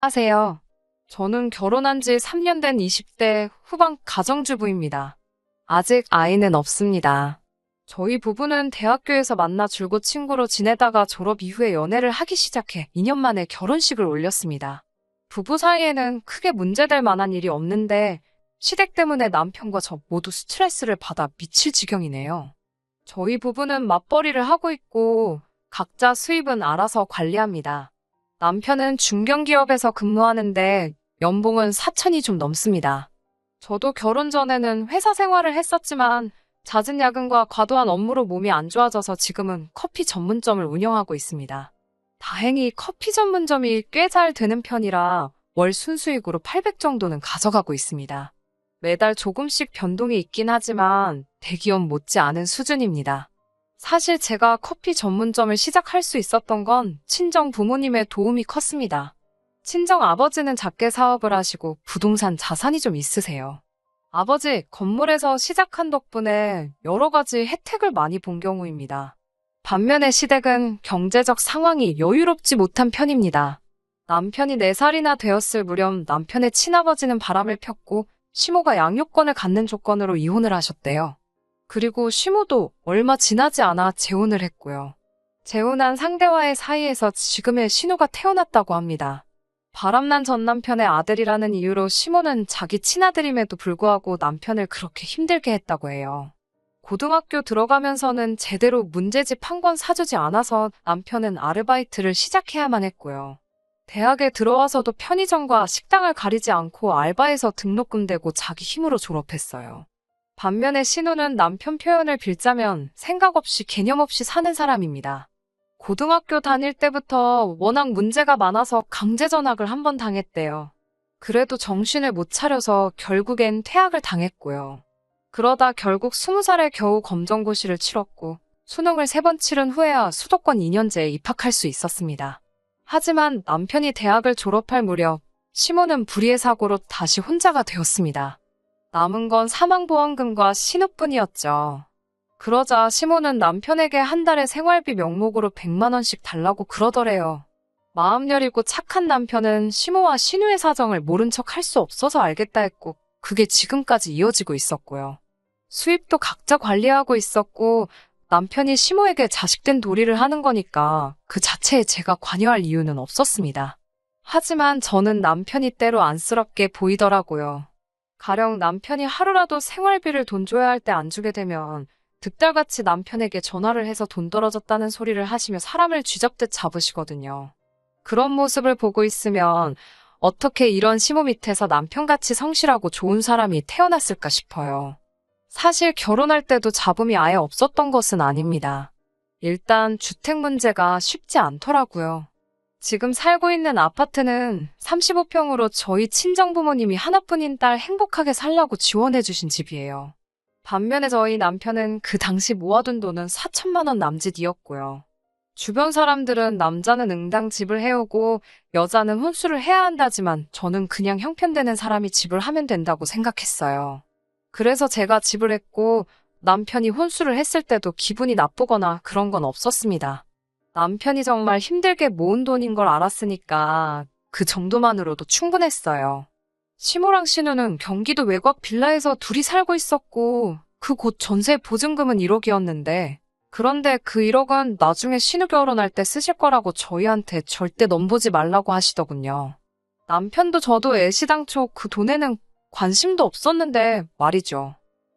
안녕하세요. 저는 결혼한 지 3년 된 20대 후반 가정주부입니다. 아직 아이는 없습니다. 저희 부부는 대학교에서 만나 줄곧 친구로 지내다가 졸업 이후에 연애를 하기 시작해 2년 만에 결혼식을 올렸습니다. 부부 사이에는 크게 문제될 만한 일이 없는데 시댁 때문에 남편과 저 모두 스트레스를 받아 미칠 지경이네요. 저희 부부는 맞벌이를 하고 있고 각자 수입은 알아서 관리합니다. 남편은 중견기업에서 근무하는데 연봉은 4천이 좀 넘습니다. 저도 결혼 전에는 회사 생활을 했었지만 잦은 야근과 과도한 업무로 몸이 안 좋아져서 지금은 커피 전문점을 운영하고 있습니다. 다행히 커피 전문점이 꽤 잘 되는 편이라 월 순수익으로 800 정도는 가져가고 있습니다. 매달 조금씩 변동이 있긴 하지만 대기업 못지않은 수준입니다. 사실 제가 커피 전문점을 시작할 수 있었던 건 친정 부모님의 도움이 컸습니다. 친정 아버지는 작게 사업을 하시고 부동산 자산이 좀 있으세요. 아버지 건물에서 시작한 덕분에 여러 가지 혜택을 많이 본 경우입니다. 반면에 시댁은 경제적 상황이 여유롭지 못한 편입니다. 남편이 4살이나 되었을 무렵 남편의 친아버지는 바람을 폈고 시모가 양육권을 갖는 조건으로 이혼을 하셨대요. 그리고 시모도 얼마 지나지 않아 재혼을 했고요. 재혼한 상대와의 사이에서 지금의 신우가 태어났다고 합니다. 바람난 전 남편의 아들이라는 이유로 시모는 자기 친아들임에도 불구하고 남편을 그렇게 힘들게 했다고 해요. 고등학교 들어가면서는 제대로 문제집 한 권 사주지 않아서 남편은 아르바이트를 시작해야만 했고요. 대학에 들어와서도 편의점과 식당을 가리지 않고 알바해서 등록금 대고 자기 힘으로 졸업했어요. 반면에 신우는 남편 표현을 빌자면 생각 없이 개념 없이 사는 사람입니다. 고등학교 다닐 때부터 워낙 문제가 많아서 강제 전학을 한 번 당했대요. 그래도 정신을 못 차려서 결국엔 퇴학을 당했고요. 그러다 결국 20살에 겨우 검정고시를 치렀고 수능을 3번 치른 후에야 수도권 2년제에 입학할 수 있었습니다. 하지만 남편이 대학을 졸업할 무렵 시모는 불의의 사고로 다시 혼자가 되었습니다. 남은 건 사망보험금과 신우뿐이었죠. 그러자 시모는 남편에게 한 달에 생활비 명목으로 100만 원씩 달라고 그러더래요. 마음 여리고 착한 남편은 시모와 신우의 사정을 모른 척 할 수 없어서 알겠다 했고 그게 지금까지 이어지고 있었고요. 수입도 각자 관리하고 있었고 남편이 시모에게 자식된 도리를 하는 거니까 그 자체에 제가 관여할 이유는 없었습니다. 하지만 저는 남편이 때로 안쓰럽게 보이더라고요. 가령 남편이 하루라도 생활비를 돈 줘야 할 때 안 주게 되면 득달같이 남편에게 전화를 해서 돈 떨어졌다는 소리를 하시며 사람을 쥐잡듯 잡으시거든요. 그런 모습을 보고 있으면 어떻게 이런 시모 밑에서 남편같이 성실하고 좋은 사람이 태어났을까 싶어요. 사실 결혼할 때도 잡음이 아예 없었던 것은 아닙니다. 일단 주택 문제가 쉽지 않더라고요. 지금 살고 있는 아파트는 35평으로 저희 친정부모님이 하나뿐인 딸 행복하게 살라고 지원해주신 집이에요. 반면에 저희 남편은 그 당시 모아둔 돈은 4천만 원 남짓이었고요. 주변 사람들은 남자는 응당 집을 해오고 여자는 혼수를 해야 한다지만 저는 그냥 형편되는 사람이 집을 하면 된다고 생각했어요. 그래서 제가 집을 했고 남편이 혼수를 했을 때도 기분이 나쁘거나 그런 건 없었습니다. 남편이 정말 힘들게 모은 돈인 걸 알았으니까 그 정도만으로도 충분했어요. 시모랑 신우는 경기도 외곽 빌라에서 둘이 살고 있었고 그 곳 전세 보증금은 1억이었는데 그런데 그 1억은 나중에 신우 결혼할 때 쓰실 거라고 저희한테 절대 넘보지 말라고 하시더군요. 남편도 저도 애시당초 그 돈에는 관심도 없었는데 말이죠.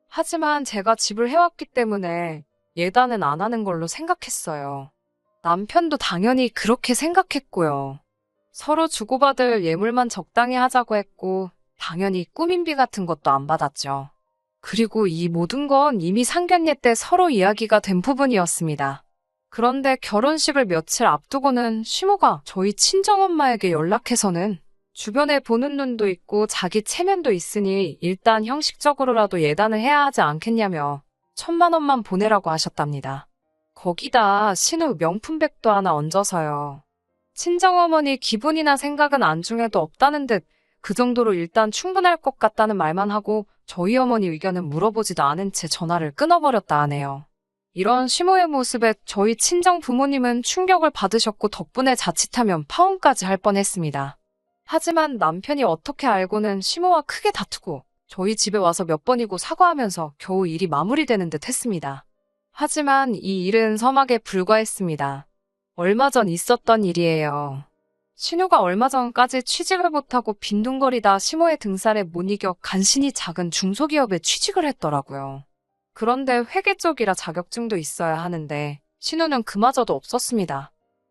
하지만 제가 집을 해왔기 때문에 예단은 안 하는 걸로 생각했어요. 남편도 당연히 그렇게 생각했고요. 서로 주고받을 예물만 적당히 하자고 했고 당연히 꾸민비 같은 것도 안 받았죠. 그리고 이 모든 건 이미 상견례 때 서로 이야기가 된 부분이었습니다. 그런데 결혼식을 며칠 앞두고는 시모가 저희 친정엄마에게 연락해서는 주변에 보는 눈도 있고 자기 체면도 있으니 일단 형식적으로라도 예단을 해야 하지 않겠냐며 1,000만 원만 보내라고 하셨답니다. 거기다 신우 명품백도 하나 얹어서요. 친정어머니 기분이나 생각은 안중에도 없다는 듯 그 정도로 일단 충분할 것 같다는 말만 하고 저희 어머니 의견은 물어보지도 않은 채 전화를 끊어버렸다 하네요. 이런 시모의 모습에 저희 친정 부모님은 충격을 받으셨고 덕분에 자칫하면 파혼까지 할 뻔했습니다. 하지만 남편이 어떻게 알고는 시모와 크게 다투고 저희 집에 와서 몇 번이고 사과하면서 겨우 일이 마무리되는 듯 했습니다. 하지만 이 일은 서막에 불과했습니다. 얼마 전 있었던 일이에요. 신우가 얼마 전까지 취직을 못하고 빈둥거리다 시모의 등살에 못 이겨 간신히 작은 중소기업에 취직을 했더라고요. 그런데 회계 쪽이라 자격증도 있어야 하는데 신우는 그마저도 없었습니다.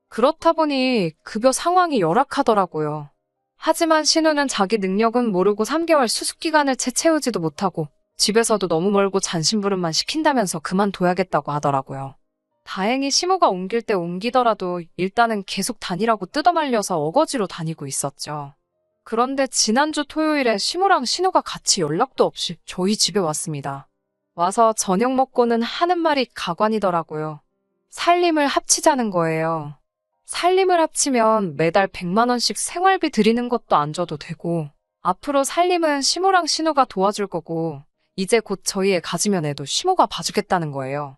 그렇다 보니 급여 상황이 열악하더라고요. 하지만 신우는 자기 능력은 모르고 3개월 수습기간을 채 채우지도 못하고 집에서도 너무 멀고 잔심부름만 시킨다면서 그만둬야겠다고 하더라고요. 다행히 시모가 옮길 때 옮기더라도 일단은 계속 다니라고 뜯어말려서 어거지로 다니고 있었죠. 그런데 지난주 토요일에 시모랑 신우가 같이 연락도 없이 저희 집에 왔습니다. 와서 저녁 먹고는 하는 말이 가관이더라고요. 살림을 합치자는 거예요. 살림을 합치면 매달 100만 원씩 생활비 드리는 것도 안 줘도 되고 앞으로 살림은 시모랑 신우가 도와줄 거고 이제 곧 저희 애 가지면 애도 시모가 봐주겠다는 거예요.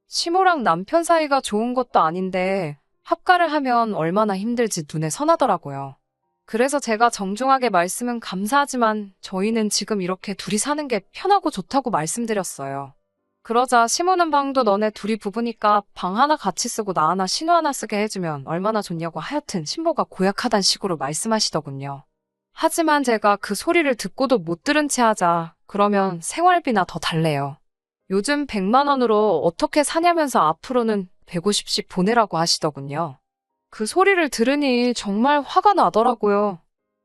시모랑 남편 사이가 좋은 것도 아닌데 합가를 하면 얼마나 힘들지 눈에 선하더라고요. 그래서 제가 정중하게 말씀은 감사하지만 저희는 지금 이렇게 둘이 사는 게 편하고 좋다고 말씀드렸어요. 그러자 시모는 방도 너네 둘이 부부니까 방 하나 같이 쓰고 나 하나 신우 하나 쓰게 해주면 얼마나 좋냐고 하여튼 신보가 고약하단 식으로 말씀하시더군요. 하지만 제가 그 소리를 듣고도 못 들은 채 하자 그러면 생활비나 더 달래요. 요즘 100만 원으로 어떻게 사냐면서 앞으로는 150씩 보내라고 하시더군요. 그 소리를 들으니 정말 화가 나더라고요.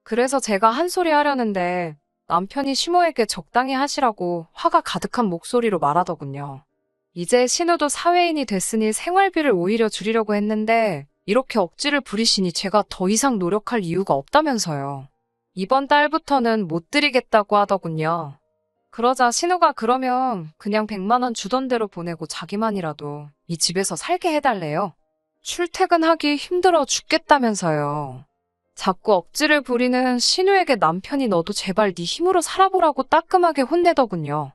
그래서 제가 한 소리 하려는데 남편이 시모에게 적당히 하시라고 화가 가득한 목소리로 말하더군요. 이제 신우도 사회인이 됐으니 생활비를 오히려 줄이려고 했는데 이렇게 억지를 부리시니 제가 더 이상 노력할 이유가 없다면서요. 이번 달부터는 못 드리겠다고 하더군요. 그러자 신우가 그러면 그냥 100만 원 주던 대로 보내고 자기만이라도 이 집에서 살게 해달래요. 출퇴근하기 힘들어 죽겠다면서요. 자꾸 억지를 부리는 신우에게 남편이 너도 제발 네 힘으로 살아보라고 따끔하게 혼내더군요.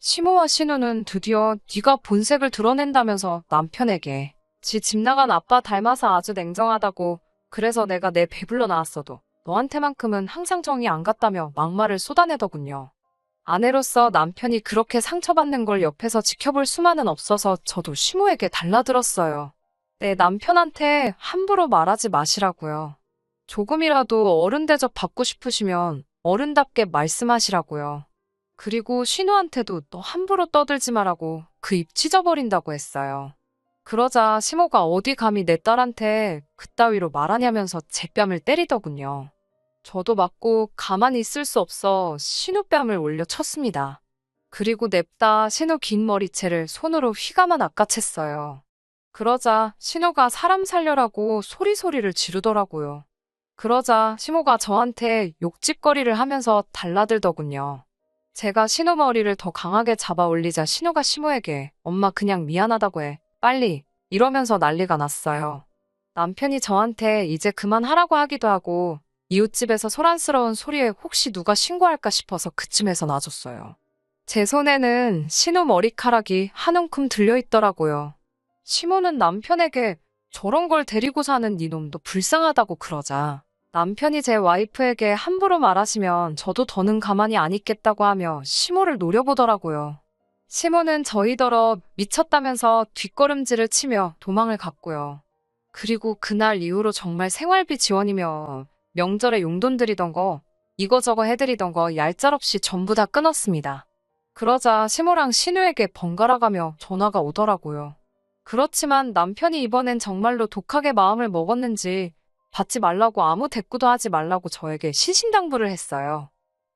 시모와 신우는 드디어 네가 본색을 드러낸다면서 남편에게 지 집 나간 아빠 닮아서 아주 냉정하다고 그래서 내가 내 배불러 나왔어도 너한테만큼은 항상 정이 안 갔다며 막말을 쏟아내더군요. 아내로서 남편이 그렇게 상처받는 걸 옆에서 지켜볼 수만은 없어서 저도 시모에게 달라들었어요. 내 남편한테 함부로 말하지 마시라고요. 조금이라도 어른 대접 받고 싶으시면 어른답게 말씀하시라고요. 그리고 신우한테도 너 함부로 떠들지 말라고 그 입 찢어버린다고 했어요. 그러자 시모가 어디 감히 내 딸한테 그따위로 말하냐면서 제 뺨을 때리더군요. 저도 맞고 가만히 있을 수 없어 신우 뺨을 올려 쳤습니다. 그리고 냅다 신우 긴 머리채를 손으로 휘감아 낚아챘어요. 그러자 신우가 사람 살려라고 소리소리를 지르더라고요. 그러자 시모가 저한테 욕짓거리를 하면서 달라들더군요. 제가 신우 머리를 더 강하게 잡아 올리자 신우가 시모에게 엄마 그냥 미안하다고 해. 빨리. 이러면서 난리가 났어요. 남편이 저한테 이제 그만하라고 하기도 하고 이웃집에서 소란스러운 소리에 혹시 누가 신고할까 싶어서 그쯤에서 놔줬어요. 제 손에는 신우 머리카락이 한 움큼 들려있더라고요. 시모는 남편에게 저런 걸 데리고 사는 네 놈도 불쌍하다고 그러자 남편이 제 와이프에게 함부로 말하시면 저도 더는 가만히 안 있겠다고 하며 시모를 노려보더라고요. 시모는 저희더러 미쳤다면서 뒷걸음질을 치며 도망을 갔고요. 그리고 그날 이후로 정말 생활비 지원이며 명절에 용돈 드리던 거 이거저거 해드리던 거 얄짤없이 전부 다 끊었습니다. 그러자 시모랑 신우에게 번갈아가며 전화가 오더라고요. 그렇지만 남편이 이번엔 정말로 독하게 마음을 먹었는지 받지 말라고 아무 대꾸도 하지 말라고 저에게 신신당부를 했어요.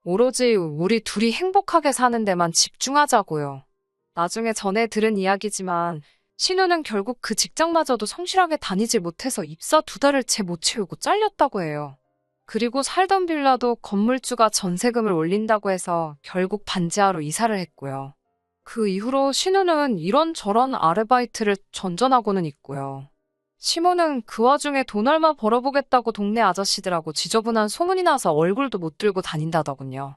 오로지 우리 둘이 행복하게 사는 데만 집중하자고요. 나중에 전에 들은 이야기지만 신우는 결국 그 직장마저도 성실하게 다니지 못해서 입사 2달을 채 못 채우고 잘렸다고 해요. 그리고 살던 빌라도 건물주가 전세금을 올린다고 해서 결국 반지하로 이사를 했고요. 그 이후로 신우는 이런저런 아르바이트를 전전하고는 있고요. 시모는 그 와중에 돈 얼마 벌어보겠다고 동네 아저씨들하고 지저분한 소문이 나서 얼굴도 못 들고 다닌다더군요.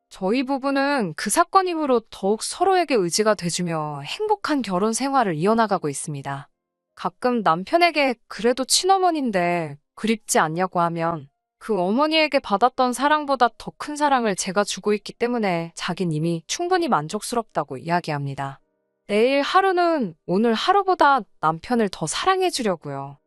저희 부부는 그 사건 이후로 더욱 서로에게 의지가 돼주며 행복한 결혼 생활을 이어나가고 있습니다. 가끔 남편에게 그래도 친어머니인데 그립지 않냐고 하면 그 어머니에게 받았던 사랑보다 더 큰 사랑을 제가 주고 있기 때문에 자긴 이미 충분히 만족스럽다고 이야기합니다. 내일 하루는 오늘 하루보다 남편을 더 사랑해 주려고요.